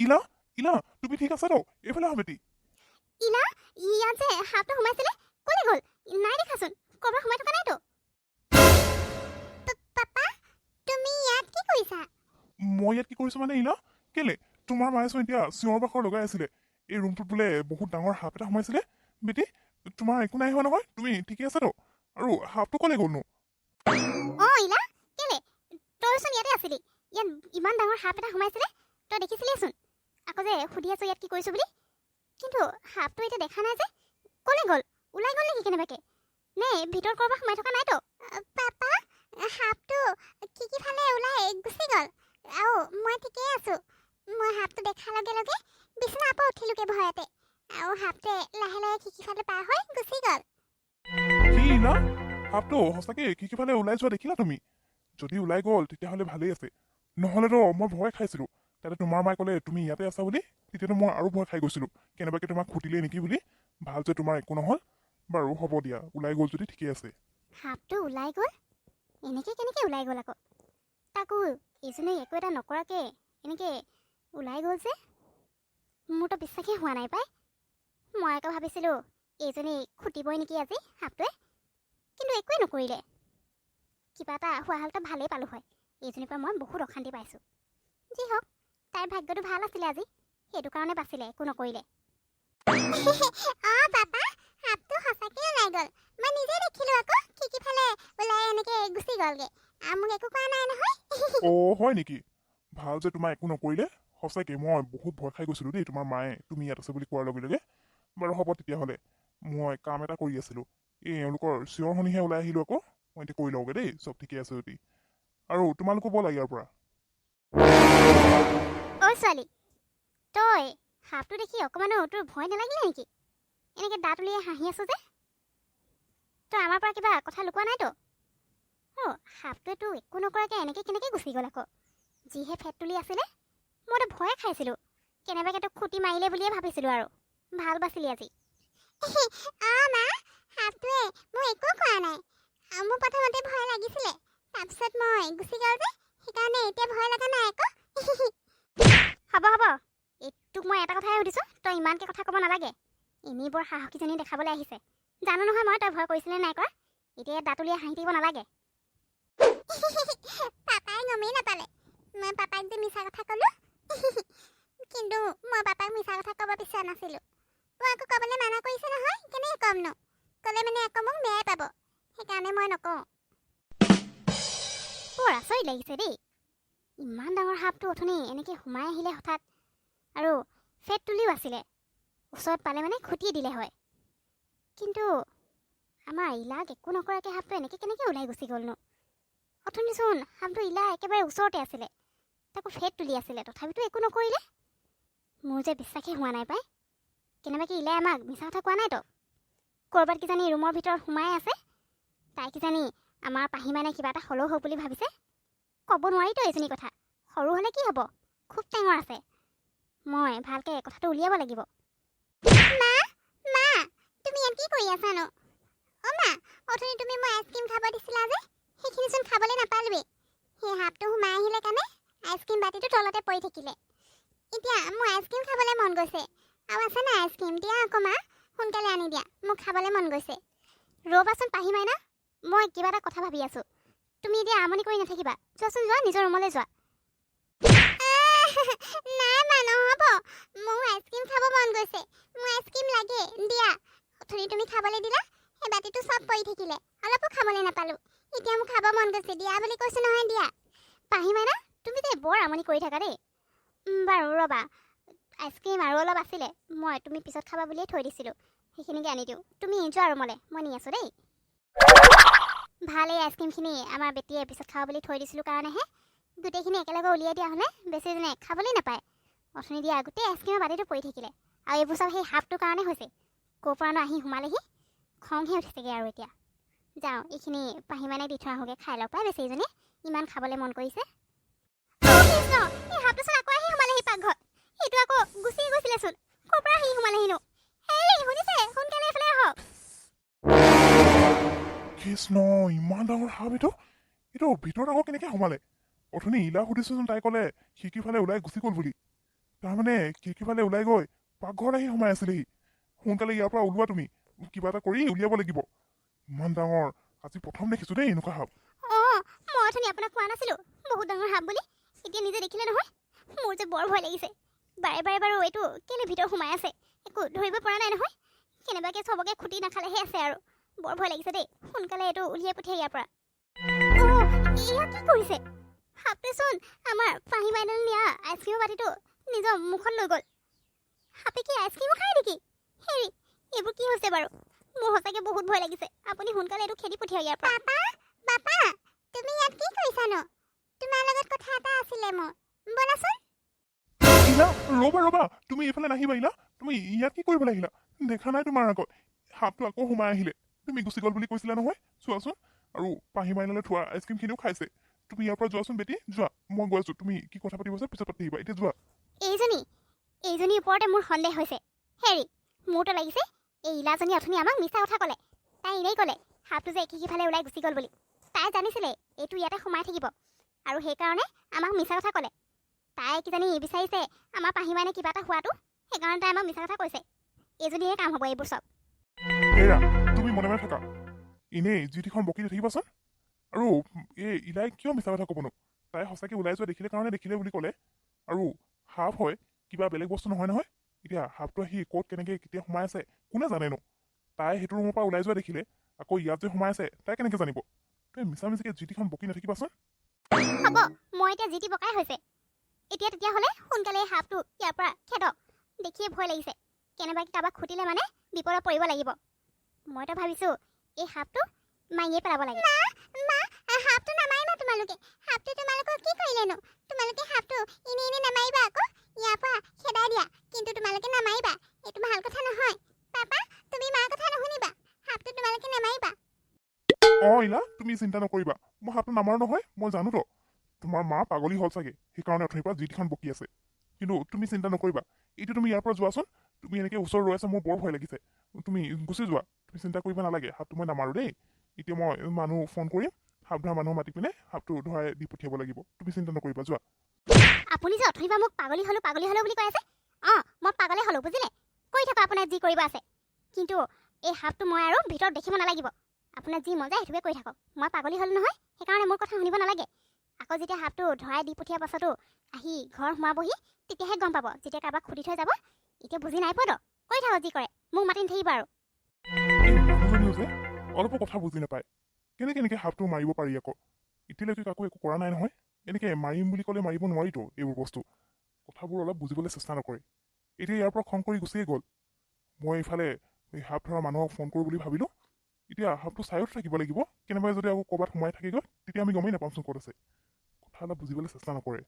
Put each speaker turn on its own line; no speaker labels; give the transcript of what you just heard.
ইলা ইলা তুমি ঠিক আছা তো? এইফালে আহা বেটি।
ইলা ইয়াত যে সাপটো সোমাইছিলে ক'লে গ'ল? নাই দেখাচোন, ক'ৰবাত সোমাই থকা নাইতো। পাপা তুমি ইয়াত কি কৰিছা?
মই ইয়াত কি কৰিছো মানে ইলা? কেলে তোমাৰ মায়েচোন এতিয়া চিঞৰ বাখৰ লগাই আছিলে। এই ৰুমটোত বোলে বহুত ডাঙৰ সাপ এটা সোমাইছিলে। বেটি তোমাৰ একো নাই হোৱা নহয়? তুমি ঠিকে আছা তো? আৰু সাপটো ক'লে গ'লনো?
ইলা কেলে তইচোন ইয়াতে আছিলি। ইয়াত ইমান ডাঙৰ সাপ এটা সোমাইছিলে, তই দেখিছিলিচোন। আকৌ যে সুধি আছো ইয়াত কি কৰিছো বুলি, কিন্তু সাপটো এতিয়া দেখা নাই যে। ক'লে গ'ল? ওলাই গ'ল নেকি কেনেবাকে? নে ভিতৰত ক'ৰবাত সোমাই থকা নাইতো? পাপা সাপটো ফালে ওলাই গুচি গ'ল। আৰু মই ঠিকেই আছো। মই সাপটো দেখাৰ লগে লগে বিচনাৰ পৰা উঠিলোগে ভয়তে, আৰু সাপটোৱে লাহে লাহে ফালে পাৰ হৈ গুচি গ'ল।
কি ইলা? সাপটো সঁচাকে ফালে ওলাই যোৱা দেখিলা তুমি? যদি ওলাই গ'ল তেতিয়াহ'লে ভালেই আছে। নহ'লেতো মই ভয় খাইছিলো। তাতে তোমাৰ মায়ে ক'লে তুমি ইয়াতে আছা বুলি, তেতিয়াতো মই আৰু ভয় খাই গৈছিলো। কেনেবাকে তোমাক খুটিলে নেকি বুলি। ভাল যে তোমাৰ একো নহ'ল। বাৰু হ'ব দিয়া, ওলাই গ'ল যদি ঠিকে আছে।
সাপটো ওলাই গ'ল? এনেকে কেনেকে ওলাই গ'ল আকৌ? তাকো এইজনে একো এটা নকৰাকে এনেকে ওলাই গ'ল যে? মোৰতো বিশ্বাসেই হোৱা নাই পাই। মই আকৌ ভাবিছিলোঁ এইজনী খুটিবই নেকি আজি সাপটোৱে, কিন্তু একোৱে নকৰিলে। কিবা এটা হোৱা হ'লেতো ভালেই পালোঁ হয়। এইজনীৰ পৰা মই বহুত অশান্তি পাইছোঁ। যি হওক, তাইৰ ভাগ্যটো ভাল আছিলে আজি, সেইটো কাৰণে বাচিলে, একো নকৰিলে। পাপা সাপটো সঁচাকৈ ওলাই গ'ল। মই নিজে দেখিলোঁ আকৌ ফালে ওলাই এনেকে গুচি গ'লগে। মোক একো কোৱা নাই নহয়।
হয় নেকি? ভাল যে তোমাৰ একো নকৰিলে। সঁচাকে মই বহুত ভয় খাই গৈছিলো দেই তোমাৰ মায়ে তুমি ইয়াত আছে বুলি কোৱাৰ লগে লগে। বাৰু হ'ব তেতিয়াহ'লে, মই কাম এটা কৰি আছিলো। এওঁলোকৰ চিঞৰ শুনিহে ওলাই আহিলো আকৌ। মই এতিয়া কৰি লওঁগে দেই, চব ঠিকে আছে যদি। আৰু তোমালোকো ব'লা ইয়াৰ পৰা।
ছোৱালী, তই সাপটো দেখি অকমানো তোৰ ভয় নালাগিলে নেকি? এনেকে দাঁত উলিয়াই হাঁহি আছো যে। তই আমাৰ পৰা কিবা কথা লুকোৱা নাইতো? সাপটোৱেতো একো নকৰাকে এনেকে কেনেকে গুচি গ'ল আকৌ? যিহে ফেট তুলি আছিলে, মইতো ভয়ে খাইছিলোঁ। কেনেবাকে তোক খুটি মাৰিলে বুলিয়ে ভাবিছিলোঁ আৰু। ভাল বাছিলি আজি। মা, সাপটোৱে মোক একো কোৱা নাই। মোৰ প্ৰথমতে ভয় লাগিছিলে, তাৰপিছত মই গুচি গ'ল যে, সেইকাৰণে এতিয়া ভয় লগা নাই আকৌ। হ'ব তোক মই এটা কথাই সুধিছোঁ, তই ইমানকে কথা ক'ব নালাগে। এনেই বৰ সাহসীজনী দেখাবলৈ আহিছে। জানো নহয় মই তই ভয় কৰিছিলে নাই কৰা। এতিয়া দাঁত উলিয়াই হাঁহি থাকিব নালাগে। পাপাই গমেই নাপালে মই পাপাক যে মিছা কথা ক'লোঁ। কিন্তু মই পাপাক মিছা কথা ক'ব বিচৰা নাছিলোঁ। মই আকৌ ক'বলৈ মানা কৰিছে নহয়, কেনেকৈ ক'মনো? ক'লে মানে আকৌ মোক বেয়াই পাব, সেইকাৰণে মই নকওঁ। বৰ আচৰিত লাগিছে দেই। ইমান ডাঙৰ সাপটো অথনি এনেকৈ সোমাই আহিলে হঠাৎ, আৰু ফেট তুলিও আছিলে। ওচৰত পালে মানে খুটিয়ে দিলে হয়। কিন্তু আমাৰ ইলাক একো নকৰাকৈ সাপটো এনেকৈ কেনেকৈ ওলাই গুচি গ'লনো? অথনিচোন সাপটো ইলা একেবাৰে ওচৰতে আছিলে, তাকো ফেট তুলি আছিলে, তথাপিতো একো নকৰিলে। মোৰ যে বিশ্বাসেই হোৱা নাই পাই। কেনেবাকৈ ইলাই আমাক মিছা কথা কোৱা নাইতো? ক'ৰবাত কিজানি ৰুমৰ ভিতৰত সোমাই আছে, তাই কিজানি আমাৰ পাহি মানে কিবা এটা সৰু হওক বুলি ভাবিছে। ক'ব নোৱাৰিতো এইজনী কথা। সৰু হ'লে কি হ'ব, খুব টেঙৰ আছে। মই ভালকৈ কথাটো উলিয়াব লাগিব। মা, তুমি ইয়াত কি কৰি আছানো? মা, অথনি তুমি মই আইচক্ৰীম খাব দিছিলা যে, সেইখিনিচোন খাবলৈ নাপালোৱেই। সেই সাপটো সোমাই আহিলে কাৰণে আইচক্ৰীম বাতিটো তলতে পৰি থাকিলে। এতিয়া মোৰ আইচক্ৰীম খাবলৈ মন গৈছে। আৰু আছে নাই আইচক্ৰীম? দিয়া আকৌ মা, সোনকালে আনি দিয়া, মোক খাবলৈ মন গৈছে। ৰ'বাচোন পাহি মাইনা, মই কিবা এটা কথা ভাবি আছোঁ। তুমি এতিয়া আমনি কৰি নাথাকিবা। যোৱাচোন যোৱা, নিজৰ ৰুমলৈ যোৱা। নাই মা, নহ'ব। মোৰ আইচক্ৰীম খাব মন গৈছে। মোৰ আইচক্ৰীম লাগে, দিয়া। অথনি তুমি খাবলৈ দিলা, সেই বাতিটো চব পৰি থাকিলে, অলপো খাবলৈ নাপালোঁ। এতিয়া মোক খাব মন গৈছে, দিয়া বুলি কৈছোঁ নহয়, দিয়া। পাহি মাইনা, তুমি যে বৰ আমনি কৰি থাকা দেই। বাৰু ৰ'বা, আইচক্ৰীম আৰু অলপ আছিলে, তুমি পিছত খাবা বুলিয়ে থৈ দিছিলোঁ। সেইখিনিকে আনি দিওঁ। তুমি যোৱা ৰুমলৈ, মই নি আছোঁ দেই। ভাল এই আইচক্ৰীমখিনি আমাৰ বেটীয়ে পিছত খাব বুলি থৈ দিছিলোঁ কাৰণেহে গোটেইখিনি একেলগে উলিয়াই দিয়া হ'লে বেছিজনে খাবলৈ নাপায়। অথনি দিয়া গোটেই আইচক্ৰীমৰ বাতিটো পৰি থাকিলে, আৰু এইবোৰ চব সেই সাপটোৰ কাৰণে হৈছে। ক'ৰ পৰানো আহি সোমালেহি, খংহে উঠিছেগৈ আৰু এতিয়া। যাওঁ, এইখিনি পাহি মানে দি থৈ আহোঁগৈ, খাই লওক পাই বেছিজনী, ইমান খাবলৈ মন কৰিছে। এই সাপটোচোন আকৌ আহি সোমালেহি পাকঘৰত। সেইটো আকৌ গুচি গৈছিলেচোন, ক'ৰ পৰা আহি সোমালেহিনো? শুনিছে? সোনকালে এইফালে আহক।
কৃষ্ণ, ইমান ডাঙৰ সাপ এইটো ভিতৰত আকৌ কেনেকে সোমালে? অথনি ইলা সুধিছোচোন, তাই ক'লে ফালে ওলাই গুচি গ'ল বুলি। তাৰমানে খিৰিকীফালে ওলাই গৈ পাকঘৰত আহি সোমাই আছিলেহি। সোনকালে ইয়াৰ পৰা ওলোৱা তুমি, কিবা এটা কৰি উলিয়াব লাগিব। ইমান ডাঙৰ, আজি প্ৰথম দেখিছো দেই এনেকুৱা সাপ।
অঁ মই অথনি আপোনাক কোৱা নাছিলোঁ বহুত ডাঙৰ সাপ বুলি। এতিয়া নিজে দেখিলে নহয়, মোৰ যে বৰ ভয় লাগিছে। বাৰে বাৰে বাৰু এইটো কেলে ভিতৰত সোমাই আছে একো ধৰিব পৰা নাই নহয়। কেনেবাকৈ চবকে খুটি নাখালেহে আছে আৰু। বৰ ভয় লাগিছে দেই, সোনকালে এইটো উলিয়াই পঠিয়াই ইয়াৰ পৰা। অঁ এয়া কি কৰিছে? সাপটোৱেচোন আমাৰ পাহি বাইদেউলে নিয়া আইচক্ৰীমৰ বাতিটো নিজৰ মুখত লৈ গ'ল। সাপে কি আইচক্ৰীমো খায় নেকি? হেৰি এইবোৰ কি হৈছে বাৰু? মোৰ সঁচাকৈ বহুত ভয় লাগিছে। আপুনি সোনকালে এইটো খেদি পঠিয়াওক ইয়াৰ পৰা। পাপা তুমি ইয়াত কি কৰিছা ন? তোমাৰ লগত কথা এটা আছিলে মোৰ, ব'লাচোন।
ইলা, ৰবা, তুমি এইফালে নাহিবা ইলা। তুমি ইয়াত কি কৰিবলৈ আহিলা? দেখা নাই তোমাৰ আগত সাপটো আকৌ সোমাই আহিলে। তুমি গুচি গ'ল বুলি কৈছিলা নহয়, চোৱাচোন। আৰু পাহি মাইনালে থোৱা আইচক্ৰীমখিনিও খাইছে। তুমি ইয়াৰ পৰা যোৱাচোন বেটি, যোৱা। মই গৈ আছো, তুমি কি কথা পাতিব আছে পিছত পাতি আহিবা, এতিয়া যোৱা।
এইজনীৰ ওপৰতে মোৰ সন্দেহ হৈছে। হেৰি মোৰতো লাগিছে এই ইলাজনী অথনি আমাক মিছা কথা ক'লে। তাই এনেই ক'লে সাপটো যে সিফালে ওলাই গুচি গ'ল বুলি। তাই জানিছিলে এইটো ইয়াতে সোমাই থাকিব, আৰু সেইকাৰণে আমাক মিছা কথা ক'লে। তাই কিজানি বিচাৰিছে আমাৰ পাহি মানে কিবা এটা হোৱাটো, সেইকাৰণে তাই আমাক মিছা কথা কৈছে। এইজনীৰে কাম হ'ব এইবোৰ চব।
এৰা, তুমি মনে মনে থাকা। এনেই যিটিখন বকি থাকিবাচোন। আৰু এই ইলাই কিয় মিছা কথা ক'বনো? তাই সঁচাকৈ ওলাই যোৱা দেখিলে বুলি ক'লে। আৰু সাপ হয়, কিবা বেলেগ বস্তু নহয় নহয়। এতিয়া সাপটো আহি ক'ত কেনেকৈ কেতিয়া সোমাই আছে কোনে জানেনো? তাই সেইটো ৰুমৰ পৰা ওলাই যোৱা দেখিলে, আকৌ ইয়াত যে সোমাই আছে তাই কেনেকৈ জানিব? তুমি মিছামিছিকৈ যিটিখন বকি নাথাকিবাচোন।
হ'ব, মই এতিয়া জিতি বকাই হৈছে। এতিয়া তেতিয়াহ'লে সোনকালে এই সাপটো ইয়াৰ পৰা খেদক। দেখিয়ে ভয় লাগিছে। কেনেবাকৈ কাৰোবাক খুটিলে মানে বিপদত পৰিব লাগিব। মইতো ভাবিছোঁ এই সাপটো মাৰিয়ে পেলাব লাগে। সাপটো নামাৰিবা তোমালোকে। সাপটো তোমালোকক কি কৰিলেনো? তোমালোকে সাপটো এনেই নামাৰিবা আকৌ। ইয়াৰ পৰা খেদাই দিয়া, কিন্তু তোমালোকে নামাৰিবা। এইটো ভাল কথা নহয়। পাপা তুমি মাৰ কথা নুশুনিবা। সাপটো তোমালোকে নামাৰিবা।
ইলা, তুমি চিন্তা নকৰিবা। মই সাপটো নামাৰো নহয়, মই জানোতো। তোমাৰ মা পাগলী হ'ল চাগে, সেইকাৰণে অথনিৰ পৰা যিটিখন বকি আছে। কিন্তু তুমি চিন্তা নকৰিবা। এতিয়া তুমি ইয়াৰ পৰা যোৱাচোন। তুমি এনেকৈ ওচৰত ৰৈ আছা, মোৰ বৰ ভয় লাগিছে। তুমি গুচি যোৱা, তুমি চিন্তা কৰিব নালাগে। সাপটো মই নামাৰো দেই। এতিয়া মই মানুহ ফোন কৰিম, সাপ ধৰা মানুহ মাতি পিনে সাপটো ধৰাই দি পঠিয়াব লাগিব। তুমি চিন্তা নকৰিবা, যোৱা।
আপুনি যে অথনিৰ পৰা মোক পাগলী হ'লো বুলি কৈ আছে। মই পাগলে হ'লো, বুজিলে? কৰি থাকক আপোনাৰ যি কৰিব আছে। কিন্তু এই সাপটো মই আৰু ভিতৰত দেখিব নালাগিব। আপোনাৰ যি মজা সেইটোৱে কৰি থাকক। মই পাগলী হ'লো নহয়, সেইকাৰণে মোৰ কথা শুনিব নালাগে। আকৌ যেতিয়া সাপটো ধৰাই দি পঠিয়াৰ পাছতো আহি ঘৰ সোমাবহি, তেতিয়াহে গম পাব। যেতিয়া কাৰোবাক খুটি থৈ যাব, এতিয়া বুজি নাই পোৱাতো। কৰি থাকক যি কৰে, মোক মাতি নাথাকিব আৰু।
এই মানুহজনীও যে অলপো কথা বুজি নাপায়। কেনেকৈ সাপটো মাৰিব পাৰি আকৌ? এতিয়ালৈকে কাকো একো কৰা নাই নহয়। এনেকৈ মাৰিম বুলি ক'লে মাৰিব নোৱাৰিতো এইবোৰ বস্তু। কথাবোৰ অলপ বুজিবলৈ চেষ্টা নকৰে। এতিয়া ইয়াৰ পৰা খং কৰি গুচিয়ে গ'ল। মই এইফালে এই সাপ ধৰা মানুহক ফোন কৰোঁ বুলি ভাবিলোঁ। এতিয়া সাপটো চাইতো থাকিব লাগিব। কেনেবাকৈ যদি আকৌ ক'ৰবাত সোমাই থাকেগৈ, তেতিয়া আমি গমেই নাপামচোন ক'ত আছে। কথা অলপ বুজিবলৈ চেষ্টা নকৰে।